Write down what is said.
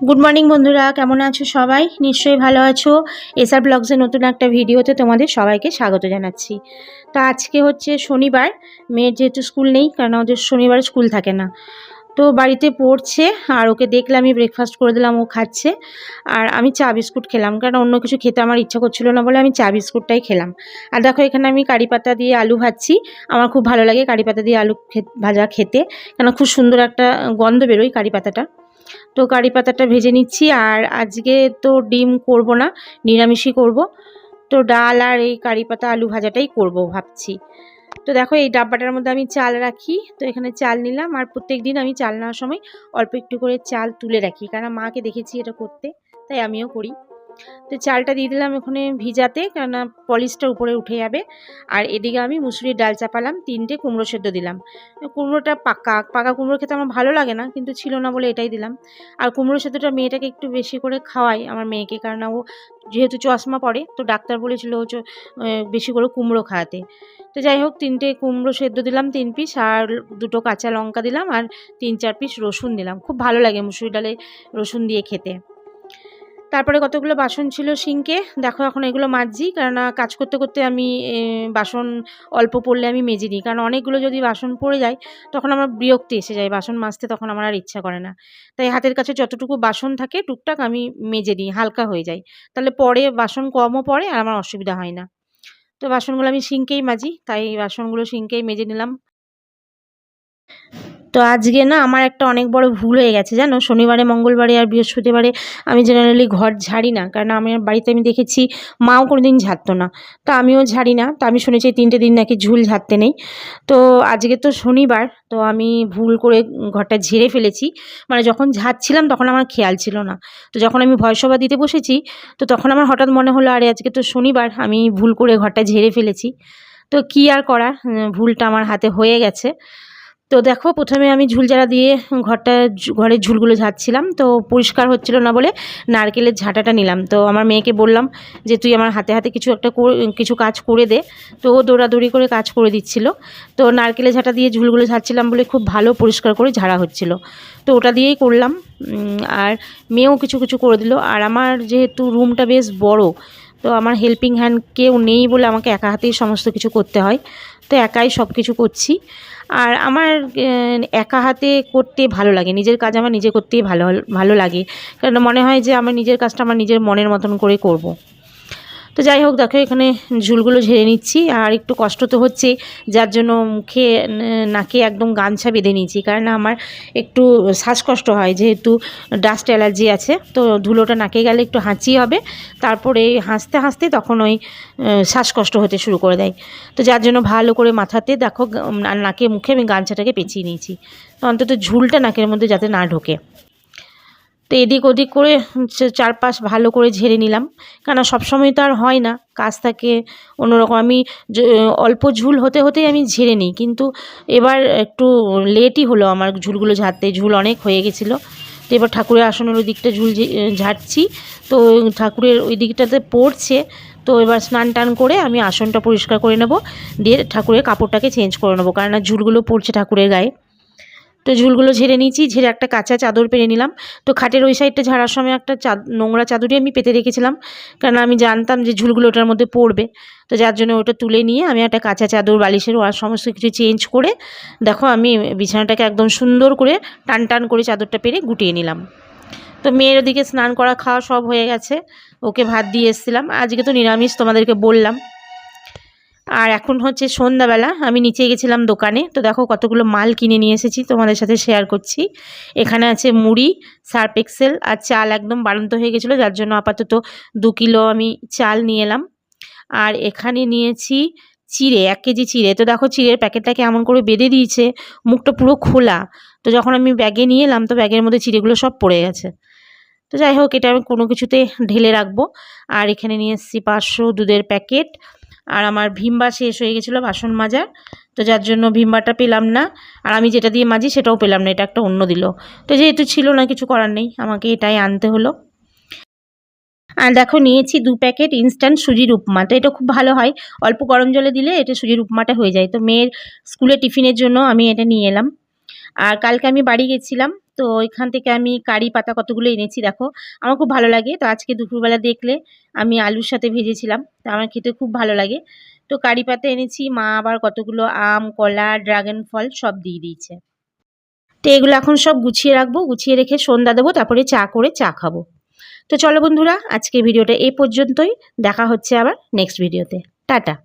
Good morning বন্ধুরা, কেমন আছো সবাই? নিশ্চয়ই ভালো আছো। এসআর ব্লগসের নতুন একটা ভিডিওতে তোমাদের সবাইকে স্বাগত জানাচ্ছি। তো আজকে হচ্ছে শনিবার, মেয়ের যেহেতু স্কুল নেই, কারণ ওদের শনিবার স্কুল থাকে না। তো বাড়িতে পড়ছে, আর ওকে দেখলে আমি ব্রেকফাস্ট করে দিলাম, ও খাচ্ছে। আর আমি চা বিস্কুট খেলাম, কারণ অন্য কিছু খেতে আমার ইচ্ছা করছিল না বলে আমি চা বিস্কুটটাই খেলাম। আর দেখো, এখানে আমি কারি পাতা দিয়ে আলু ভাজছি। আমার খুব ভালো লাগে কারি পাতা দিয়ে আলু ভাজা খেতে, কেন খুব সুন্দর একটা গন্ধ বেরোয় কারি পাতাটা। তো কারি পাতাটা ভেজে নিচ্ছি। আর আজকে তো ডিম করব না, নিরামিষই করব। তো ডাল আর এই কারি পাতা আলু ভাজাটাই করব ভাবছি। তো দেখো, এই ডাব্বাটার মধ্যে আমি চাল রাখি, তো এখানে চাল নিলাম। আর প্রত্যেক দিন আমি চাল নেওয়ার সময় অল্প একটু করে চাল তুলে রাখি, কারণ মাকে দেখেছি এটা করতে, তাই আমিও করি। তো চালটা দিয়ে দিলাম ওখানে ভিজাতে, কেননা পলিশটা উপরে উঠে যাবে। আর এদিকে আমি মুসুরির ডাল চাপালাম, 3টে কুমড়ো সেদ্ধ দিলাম। কুমড়োটা পাকা পাকা কুমড়ো খেতে আমার ভালো লাগে না, কিন্তু ছিল না বলে এটাই দিলাম। আর কুমড়ো সেদ্ধটা মেয়েটাকে একটু বেশি করে খাওয়াই, আমার মেয়েকে, কারণ ও যেহেতু চশমা পড়ে, তো ডাক্তার বলেছিল ও বেশি করে কুমড়ো খাওয়াতে। তো যাই হোক, 3টে কুমড়ো সেদ্ধ দিলাম, 3 পিস, আর 2টো কাঁচা লঙ্কা দিলাম, আর 3-4 পিস রসুন দিলাম। খুব ভালো লাগে মুসুরি ডালে রসুন দিয়ে খেতে। তারপরে কতগুলো বাসন ছিল সিঙ্কে, দেখো এখন এগুলো মাজছি, কারণ কাজ করতে করতে আমি বাসন অল্প পড়লে আমি মেজে নিই, কারণ অনেকগুলো যদি বাসন পড়ে যায় তখন আমার বিরক্তি এসে যায় বাসন মাজতে, তখন আমার আর ইচ্ছা করে না। তাই হাতের কাছে যতটুকু বাসন থাকে টুকটাক আমি মেজে নিই, হালকা হয়ে যায়, তাহলে পরে বাসন কমও পড়ে আর আমার অসুবিধা হয় না। তো বাসনগুলো আমি সিঙ্কেই মাজি, তাই বাসনগুলো সিঙ্কেই মেজে নিলাম। তো আজকে না আমার একটা অনেক বড় ভুল হয়ে গেছে জানো। শনিবারে, মঙ্গলবারে আর বৃহস্পতিবারে আমি জেনারেলি ঘর ঝাড়ি না, কারণ আমার বাড়িতে আমি দেখেছি মাও কোনোদিন ঝাড়তো না, তো আমিও ঝাড়ি না। তো আমি শুনেছি 3টে দিন নাকি ঝুল ঝাড়তে নেই। তো আজকে তো শনিবার, তো আমি ভুল করে ঘরটা ঝেড়ে ফেলেছি। মানে যখন ঝাড়ছিলাম তখন আমার খেয়াল ছিল না। তো যখন আমি ভয়েস ওভার দিতে বসেছি, তো তখন আমার হঠাৎ মনে হলো, আরে আজকে তো শনিবার, আমি ভুল করে ঘরটা ঝেড়ে ফেলেছি। তো কী আর করার, ভুলটা আমার হাতে হয়ে গেছে। তো দেখো, প্রথমে আমি ঝুল ঝাড়া দিয়ে ঘরের ঝুলগুলো ঝাড়ছিলাম, তো পরিষ্কার হচ্ছিল না বলে নারকেলের ঝাঁটাটা নিলাম। তো আমার মেয়েকে বললাম যে তুই আমার হাতে হাতে কিছু কাজ করে দে। তো ও দৌড়াদৌড়ি করে কাজ করে দিচ্ছিল। তো নারকেলের ঝাঁটা দিয়ে ঝুলগুলো ঝাড়ছিলাম বলে খুব ভালো পরিষ্কার করে ঝাড়া হচ্ছিল, তো ওটা দিয়েই করলাম। আর মেয়েও কিছু কিছু করে দিল। আর আমার যেহেতু রুমটা বেশ বড়, তো আমার হেল্পিং হ্যান্ড কেউ নেই বলে আমাকে একা হাতেই সমস্ত কিছু করতে হয়, তো একাই সব কিছু করছি। আর আমার একা হাতে করতে ভালো লাগে, নিজের কাজ আমার নিজে করতেই ভালো ভালো লাগে, কারণ মনে হয় যে আমার নিজের কাজটা আমার নিজের মনের মতন করে করব। তো যাই হোক, দেখো এখানে ঝুলগুলো ঝেড়ে নিচ্ছি। আর একটু কষ্ট তো হচ্ছে, যার জন্য মুখে নাকে একদম গামছা বেঁধে নিয়েছি, কারণ আমার একটু শ্বাসকষ্ট হয়, যেহেতু ডাস্ট অ্যালার্জি আছে। তো ধুলোটা নাকে গেলে একটু হাঁচি হবে, তারপরে হাসতে হাসতে তখন ওই শ্বাসকষ্ট হতে শুরু করে দেয়। তো যার জন্য ভালো করে মাথাতে দেখো নাকে মুখে আমি গামছাটাকে পেঁচিয়ে নিয়েছি, তো অন্তত ঝুলটা নাকের মধ্যে যাতে না ঢোকে। তো এদিক ওদিক করে চারপাশ ভালো করে ঝেড়ে নিলাম, কেন সবসময় তো আর হয় না, কাজ থাকে অন্যরকম। আমি অল্প ঝুল হতে হতেই আমি ঝেড়ে নিই, কিন্তু এবার একটু লেটই হলো আমার ঝুলগুলো ঝাড়তে, ঝুল অনেক হয়ে গেছিলো। তো এবার ঠাকুরের আসনের ওই দিকটা ঝুল ঝাড়ছি, তো ঠাকুরের ওই দিকটাতে পড়ছে। তো এবার স্নান টান করে আমি আসনটা পরিষ্কার করে নেব, দিয়ে ঠাকুরের কাপড়টাকে চেঞ্জ করে নেবো, কারণ ঝুলগুলো পড়ছে ঠাকুরের গায়ে। তো ঝুলগুলো ঝেড়ে নিয়েছি, ঝেড়ে একটা কাঁচা চাদর পেরে নিলাম। তো খাটের ওই সাইডটা ঝাড়ার সময় একটা নোংরা চাদরই আমি পেতে রেখেছিলাম, কারণ আমি জানতাম যে ঝুলগুলো ওটার মধ্যে পড়বে। তো যার জন্য ওটা তুলে নিয়ে আমি একটা কাঁচা চাদর, বালিশের আর সমস্ত কিছু চেঞ্জ করে দেখো আমি বিছানাটাকে একদম সুন্দর করে টান টান করে চাদরটা পেরে গুটিয়ে নিলাম। তো মেয়ের ওদিকে স্নান করা খাওয়া সব হয়ে গেছে, ওকে ভাত দিয়ে এসেছিলাম। আজকে তো নিরামিষ, তোমাদেরকে বললাম। আর এখন হচ্ছে সন্ধ্যাবেলা, আমি নিচে গেছিলাম দোকানে। তো দেখো কতগুলো মাল কিনে নিয়ে এসেছি, তোমাদের সাথে শেয়ার করছি। এখানে আছে মুড়ি, সার্ফ এক্সেল আর চাল একদম বাড়ন্ত হয়ে গেছিলো, যার জন্য আপাতত 2 কিলো আমি চাল নিয়ে এলাম। আর এখানে নিয়েছি চিড়ে, 1 কেজি চিড়ে। তো দেখো চিড়ের প্যাকেটটাকে এমন করে বেঁধে দিয়েছে, মুখটা পুরো খোলা। তো যখন আমি ব্যাগে নিয়ে এলাম, তো ব্যাগের মধ্যে চিড়েগুলো সব পড়ে গেছে। তো যাই হোক, এটা আমি কোনো কিছুতে ঢেলে রাখবো। আর এখানে নিয়ে এসেছি 500 দুধের প্যাকেট। আর আমার ভিমবার শেষ হয়ে গেছিলো বাসন মাজার, তো যার জন্য ভিমবারটা পেলাম না। আর আমি যেটা দিয়ে মাজি সেটাও পেলাম না, এটা একটা অন্য দিল। তো যেহেতু ছিল না, কিছু করার নেই, আমাকে এটাই আনতে হলো। আর দেখো নিয়েছি 2 প্যাকেট ইনস্ট্যান্ট সুজির উপমা। তো এটা খুব ভালো হয়, অল্প গরম জলে দিলে এটা সুজির উপমাটা হয়ে যায়। তো মেয়ের স্কুলে টিফিনের জন্য আমি এটা নিয়ে এলাম। আর কালকে আমি বাড়ি গেছিলাম, তো এখান থেকে আমি কারি পাতা কতগুলো এনেছি দেখো, আমার খুব ভালো লাগে। তো আজকে দুপুরবেলা দেখলে আমি আলুর সাথে ভেজেছিলাম, তো আমার খেতে খুব ভালো লাগে। তো কারি পাতা এনেছি, মা আবার কতগুলো আম, কলা, ড্রাগন ফল সব দিয়ে দিয়েছে। তো এগুলো এখন সব গুছিয়ে রাখবো, গুছিয়ে রেখে সন্ধ্যা দেবো, তারপরে চা করে চা খাবো। তো চলো বন্ধুরা, আজকে ভিডিওটা এই পর্যন্তই। দেখা হচ্ছে আবার নেক্সট ভিডিওতে। টাটা।